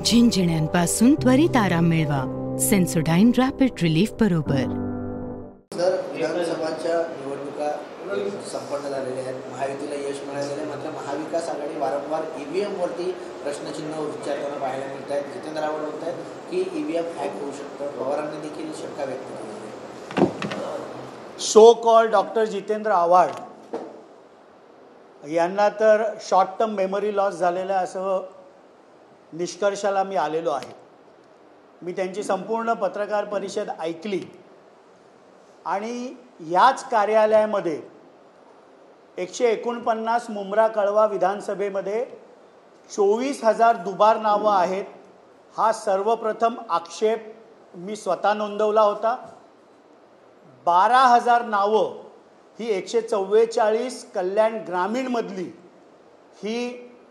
झिंझिण्यांपासून त्वरित आराम मिळवा. सेन्सोडाइन रॅपिड रिलीफ बरोबर. तर विधानसभाच्या निवडणुका संपन्न झालेल्या आहेत. महायुतीला यश मिळालेलं आहे. मात्र महाविकास आघाडी वारंवार ईव्हीएमवरती प्रश्नचिन्ह उच्चारताना पाहायला मिळत आहेत. जितेंद्र आव्हाड म्हणत आहेत की ईव्हीएम हॅक होऊ शकतं. पवारांनी देखील शंका व्यक्त केली आहे. So called doctor Jitendra Awhad यांना तर शॉर्ट टर्म मेमरी लॉस झालेलं आहे असं निष्कर्षाला मी आलेलो आहे. मी त्यांची संपूर्ण पत्रकार परिषद ऐकली आणि याच कार्यालयामध्ये 149 मुंब्रा कळवा विधानसभेमध्ये 24,000 दुबार नावं आहेत हा सर्वप्रथम आक्षेप मी स्वतः नोंदवला होता. 12,000 नावं ही 144 कल्याण ग्रामीणमधली ही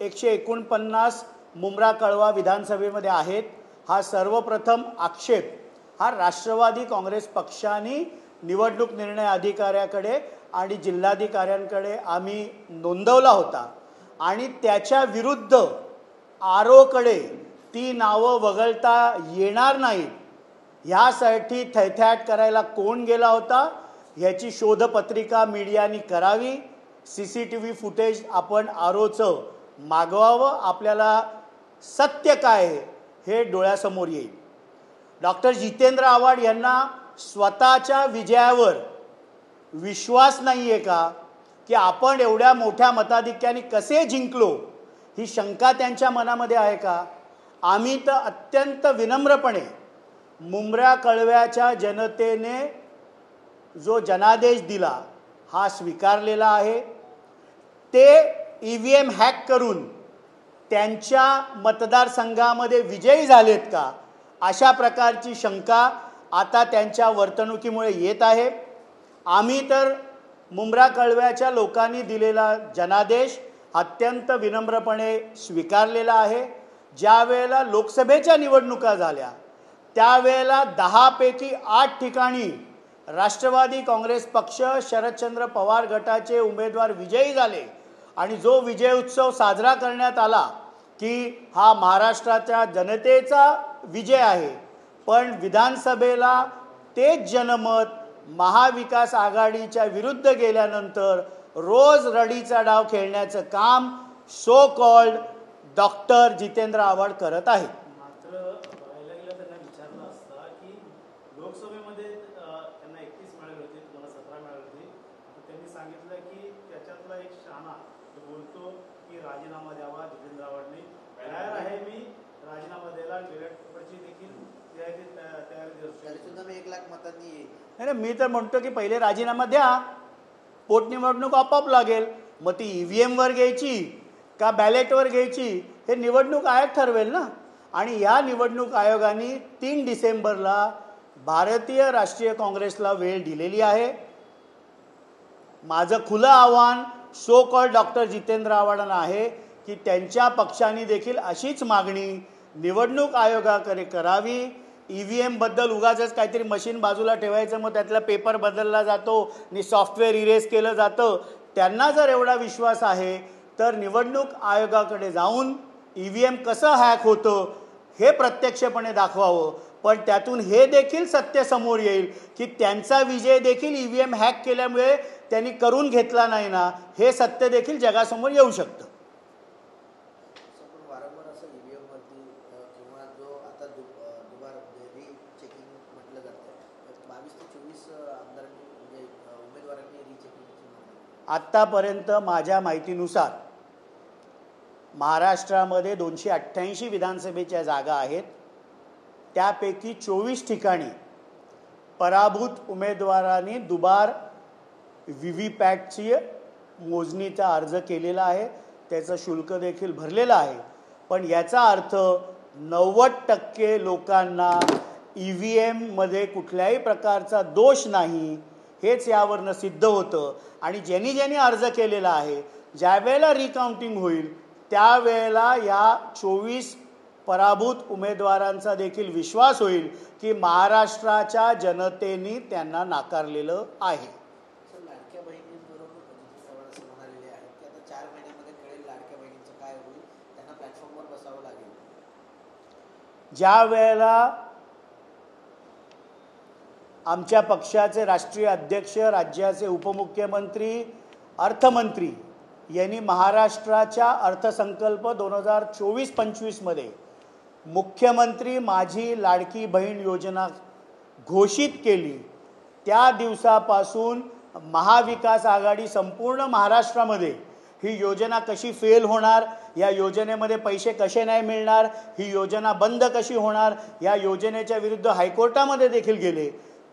149 मुंब्रा कळवा विधानसभेमध्ये आहेत हा सर्वप्रथम आक्षेप हा राष्ट्रवादी काँग्रेस पक्षाने निवडणूक निर्णय अधिकाऱ्याकडे आणि जिल्हाधिकाऱ्यांकडे आम्ही नोंदवला होता आणि त्याच्या विरुद्ध आरोकडे ती नावं वगळता येणार नाहीत ह्यासाठी थैथयाट करायला कोण गेला होता ह्याची शोधपत्रिका मीडियानी करावी. CCTV फुटेज आपण आरोचं मागवावं. आपल्याला सत्य काय हे डोळ्यासमोर येईल. डॉक्टर जितेंद्र आव्हाड यांना स्वतःच्या विजयावर विश्वास नाही आहे का की आपण एवढ्या मोठ्या मताधिक्याने कसे जिंकलो ही शंका त्यांच्या मनामध्ये आहे का? आम्ही तर अत्यंत विनम्रपणे मुंब्रा कळव्याच्या जनतेने जो जनादेश दिला हा स्वीकारलेला आहे. ते EVM हॅक करून त्यांच्या मतदारसंघामध्ये विजयी झालेत का अशा प्रकारची शंका आता त्यांच्या वर्तणुकीमुळे येत आहे. आम्ही तर मुंब्रा कळव्याच्या लोकांनी दिलेला जनादेश अत्यंत विनम्रपणे स्वीकारलेला आहे. ज्या वेळेला लोकसभेच्या निवडणुका झाल्या त्यावेळेला 10 पैकी 8 ठिकाणी राष्ट्रवादी काँग्रेस पक्ष शरदचंद्र पवार गटाचे उमेदवार विजयी झाले आणि जो विजय उत्सव साजरा करण्यात आला की हा महाराष्ट्राच्या जनतेचा विजय आहे. पण विधानसभेला तेच जनमत महाविकास आघाडीच्या विरुद्ध गेल्यानंतर रोज रडीचा डाव खेळण्याचं काम so called doctor Jitendra Awhad करत आहेत. मात्र बघायला गेलं त्यांना विचारलं असता की लोकसभेमध्ये त्यांना 31 मिळाले होते, तुम्हाला 17 मिळाले होते. त्यांनी सांगितलं की त्याच्यातला एक शहाणा बोलतो की राजीनामा द्यावा. जितेंद्र आव्हाडने तयार आहे मी राजीनामा द्यायला. बॅलेट पेपरची देखील तयारी सुद्धा मी 1 लाख मतांनी येईल. नाही मी तर म्हणतो की पहिले राजीनामा द्या. पोटनिवडणूक आपोआप लागेल. मग ती EVMवर घ्यायची का बॅलेटवर घ्यायची हे निवडणूक आयोग ठरवेल ना. आणि या निवडणूक आयोगाने 3 डिसेंबरला भारतीय राष्ट्रीय काँग्रेसला वेळ दिलेली आहे. माझं खुलं आव्हान सो कॉल्ड डॉक्टर जितेंद्र आव्हाडांना आहे की त्यांच्या पक्षाने देखील अशीच मागणी निवडणूक आयोगाकडे करावी. EVMबद्दल उगाचच काहीतरी मशीन बाजूला ठेवायचं मग त्यातला पेपर बदलला जातो आणि सॉफ्टवेअर इरेज केलं जातं. त्यांना जर एवढा विश्वास आहे तर निवडणूक आयोगाकडे जाऊन EVM कसं हॅक होतं हे प्रत्यक्षपणे दाखवावं. पण त्यातून हे देखील सत्य समोर येईल की त्यांचा विजय देखील EVM हॅक केल्यामुळे त्यांनी करून घेतला नाही ना हे सत्य देखील जगासमोर येऊ शकतं. वारंवार असं EVMवरती किंवा जो आता दुबार रीचेकिंग म्हटलं जातं 22 ते 24 आमदारांनी म्हणजे उमेदवारांनी रीचेकिंग आत्तापर्यंत माझ्या माहितीनुसार महाराष्ट्रामध्ये 288 विधानसभेच्या जागा आहेत. त्यापैकी 24 ठिकाणी पराभूत उमेदवारांनी दुबार VVPATची मोजणीचा अर्ज केलेला आहे. त्याचं शुल्क देखील भरलेलं आहे. पण याचा अर्थ 90% लोकांना EVMमध्ये कुठल्याही प्रकारचा दोष नाही हेच यावरनं सिद्ध होतं. आणि ज्यांनी ज्यांनी अर्ज केलेला आहे ज्यावेळेला रिकाउंटिंग होईल त्यावेळेला या 24 पराभूत उमेदवारांचा देखील विश्वास होईल की महाराष्ट्राच्या जनतेने त्यांना नाकारलेलं आहे. लाडक्या बहिणींबरोबर म्हणालेले आहेत की आता 4 महिन्यामध्ये ज्या वेळेला आमच्या पक्षाचे राष्ट्रीय अध्यक्ष, राज्याचे उपमुख्यमंत्री, अर्थमंत्री यांनी महाराष्ट्राच्या अर्थसंकल्प 2024-25मध्ये मुख्यमंत्री माझी लाडकी बहीण योजना घोषित केली, त्या दिवसापासून महाविकास आघाडी संपूर्ण महाराष्ट्रामध्ये ही योजना कशी फेल होणार, या योजनेमध्ये पैसे कसे नाही मिळणार, ही योजना बंद कशी होणार, या योजनेच्या विरुद्ध हायकोर्टामध्ये देखील गेले.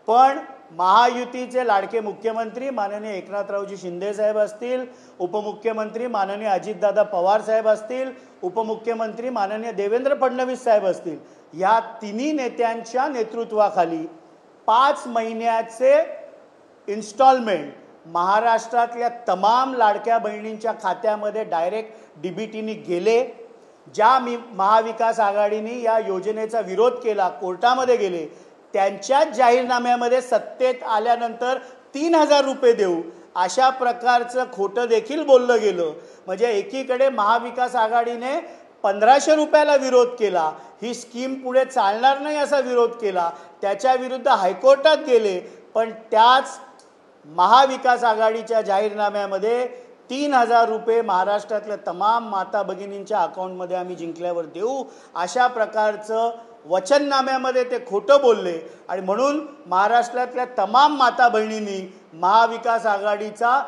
पण महायुतीचे लाडके मुख्यमंत्री माननीय एकनाथरावजी शिंदे साहेब असतील, उपमुख्यमंत्री माननीय अजितदादा पवार साहेब असतील, उपमुख्यमंत्री माननीय देवेंद्र फडणवीस साहेब असतील, या तिन्ही नेत्यांच्या नेतृत्वाखाली 5 महिन्याचे इन्स्टॉलमेंट महाराष्ट्रातल्या तमाम लाडक्या बहिणींच्या खात्यामध्ये डायरेक्ट DBTने गेले. ज्या महाविकास आघाडीने या योजनेचा विरोध केला, कोर्टामध्ये गेले, त्यांच्याच जाहीरनाम्यामध्ये सत्तेत आल्यानंतर 3,000 रुपये देऊ अशा प्रकारचं खोटं देखील बोललं गेलं. म्हणजे एकीकडे महाविकास आघाडीने 1,500 रुपयाला विरोध केला, ही स्कीम पुढे चालणार नाही असा विरोध केला, त्याच्या विरुद्ध हायकोर्टात गेले, पण त्याच महाविकास आघाडीच्या जाहीरनाम्यामध्ये 3,000 रुपये महाराष्ट्रातल्या तमाम माता भगिनींच्या अकाउंटमध्ये आम्ही जिंकल्यावर देऊ अशा प्रकारचं वचननाम्यामध्ये ते खोटं बोलले. आणि म्हणून महाराष्ट्रातल्या तमाम माता बहिणींनी महाविकास आघाडीचा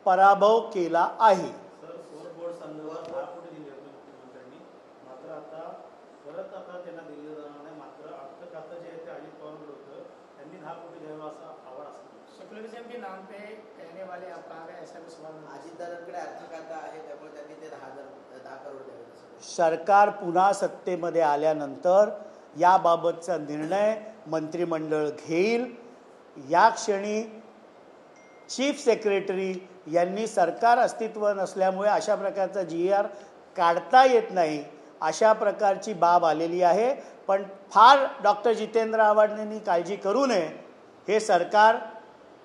पराभव केला आहे. सर, फोर बोर्ड संदर्भात 10 कोटी दिले होते मुख्यमंत्र्यांनी, मात्र आता त्यांना दिले जाणार नाही. मात्र अर्थ खातं जे आहे ते अजित पवारांकडे होतं, त्यांनी 10 कोटी द्यावं असा आवाज असतो. शुक्लविजय के नाम पे कहने वाले आप कहा गए, ऐसा भी सवाल अजितदादांकडे अर्थ खाता आहे, त्यामुळे त्यांनी ते 10 करोड द्यावे. सरकार पुन्हा सत्तेमध्ये आल्यानंतर याबाबतचा निर्णय मंत्रिमंडळ घेईल. या क्षणी चीफ सेक्रेटरी यांनी सरकार अस्तित्व नसल्यामुळे अशा प्रकारचा GR काढता येत नाही अशा प्रकारची बाब आलेली आहे. पण फार डॉक्टर जितेंद्र आव्हाडांनी काळजी करू नये. हे सरकार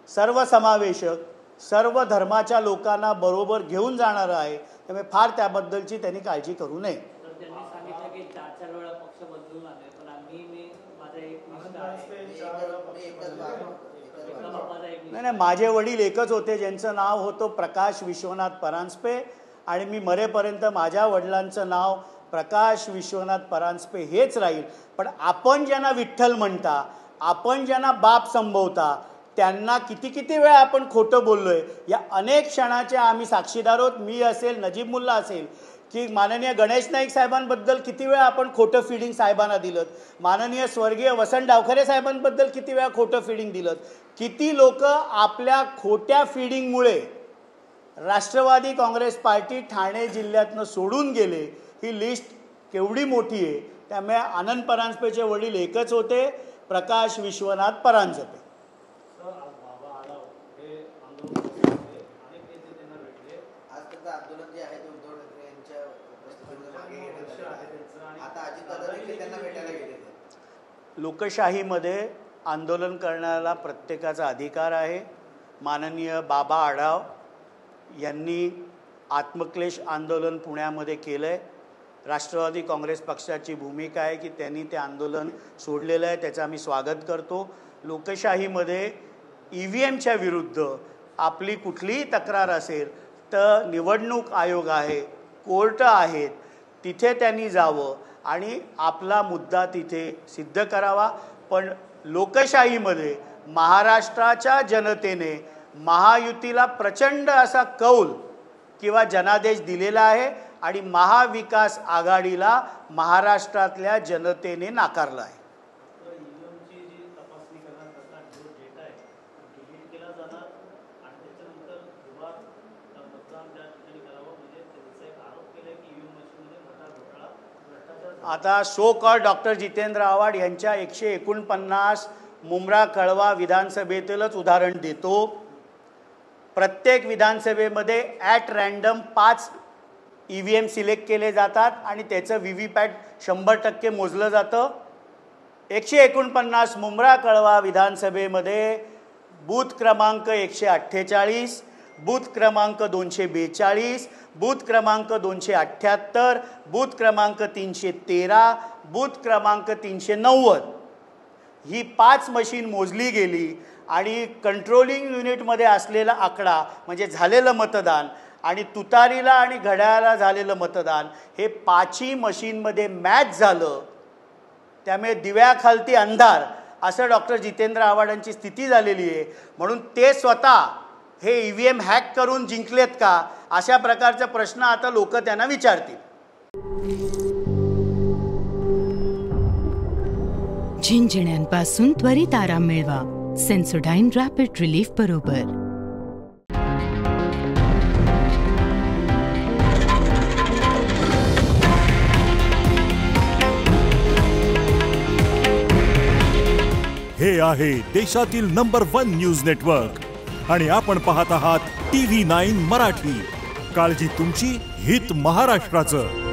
सर्वसमावेशक, सर्व धर्माच्या लोकांना बरोबर घेऊन जाणारं आहे, त्यामुळे फार त्याबद्दलची त्यांनी काळजी करू नये. त्यांनी सांगितलं की 4 वेळा पक्ष बदलून आले, पण नाही, माझे वडील एकच होते ज्यांचं नाव होतं प्रकाश विश्वनाथ परांजपे, आणि मी मरेपर्यंत माझ्या वडिलांचं नाव प्रकाश विश्वनाथ परांजपे हेच राहील. पण आपण ज्यांना विठ्ठल म्हणता, आपण ज्यांना बाप संबोधता, त्यांना किती वेळा आपण खोटं बोललोय या अनेक क्षणाच्या आम्ही साक्षीदार आहोत. मी असेल, नजीब मुल्ला असेल, की माननीय गणेश नाईक साहेबांबद्दल किती वेळा आपण खोटं फीडिंग साहेबांना दिलं, माननीय स्वर्गीय वसंत डावखरे साहेबांबद्दल किती वेळा खोटं फीडिंग दिलं. किती लोक आपल्या खोट्या फीडिंगमुळे राष्ट्रवादी काँग्रेस पार्टी ठाणे जिल्ह्यातनं सोडून गेले, ही लिस्ट केवढी मोठी आहे. त्यामुळे आनंद परांजपेचे वडील एकच होते, प्रकाश विश्वनाथ परांजपे. आंदोलन जे आहे ते उद्धव ठाकरे यांच्या उपस्थितीमध्ये मागे घेण्यात आले आहे. आता अजितदादा देखील त्यांना भेटायला गेले. लोकशाहीमध्ये आंदोलन करण्याला प्रत्येकाचा अधिकार आहे. माननीय बाबा आढाव यांनी आत्मक्लेश आंदोलन पुण्यामध्ये केलं आहे. राष्ट्रवादी काँग्रेस पक्षाची भूमिका आहे की त्यांनी ते आंदोलन सोडलेलं आहे, त्याचं आम्ही स्वागत करतो. लोकशाहीमध्ये EVMच्या विरुद्ध आपली कुठलीही तक्रार असेल तर निवडणूक आयोग आहे, कोर्ट आहेत, तिथे त्यांनी जावं आणि आपला मुद्दा तिथे सिद्ध करावा. पण लोकशाहीमध्ये महाराष्ट्राच्या जनतेने महायुतीला प्रचंड असा कौल किंवा जनादेश दिलेला आहे आणि महाविकास आघाडीला महाराष्ट्रातल्या जनतेने नाकारलं आहे. आता so called doctor Jitendra Awhad यांच्या 149 मुंब्रा कळवा विधानसभेतीलच उदाहरण देतो. प्रत्येक विधानसभेमध्ये ॲट रँडम 5 EVM सिलेक्ट केले जातात आणि त्याचं VVPAT 100% मोजलं जातं. 149 मुंब्रा कळवा विधानसभेमध्ये बूथ क्रमांक 148 बूथ क्रमांक 242, बूथ क्रमांक 278, बूथ क्रमांक 313, बूथ क्रमांक 390 ही 5 मशीन मोजली गेली आणि कंट्रोलिंग युनिटमध्ये असलेला आकडा म्हणजे झालेलं मतदान आणि तुतारीला आणि घड्याळाला झालेलं मतदान हे 5ही मशीनमध्ये मॅच झालं. त्यामुळे दिव्याखालती अंधार असं डॉक्टर जितेंद्र आव्हाडांची स्थिती झालेली आहे. म्हणून ते स्वतः हे EVM हॅक करून जिंकलेत का अशा प्रकारचा प्रश्न आता लोक त्यांना विचारतील. झिंझिण्यांपासून त्वरित आराम मिळवा सेन्सोडाइन रॅपिड रिलीफ बरोबर. हे आहे देशातील नंबर 1 न्यूज नेटवर्क आणि आपण पाहत आहात TV9 मराठी. काळजी तुमची, हित महाराष्ट्राचं.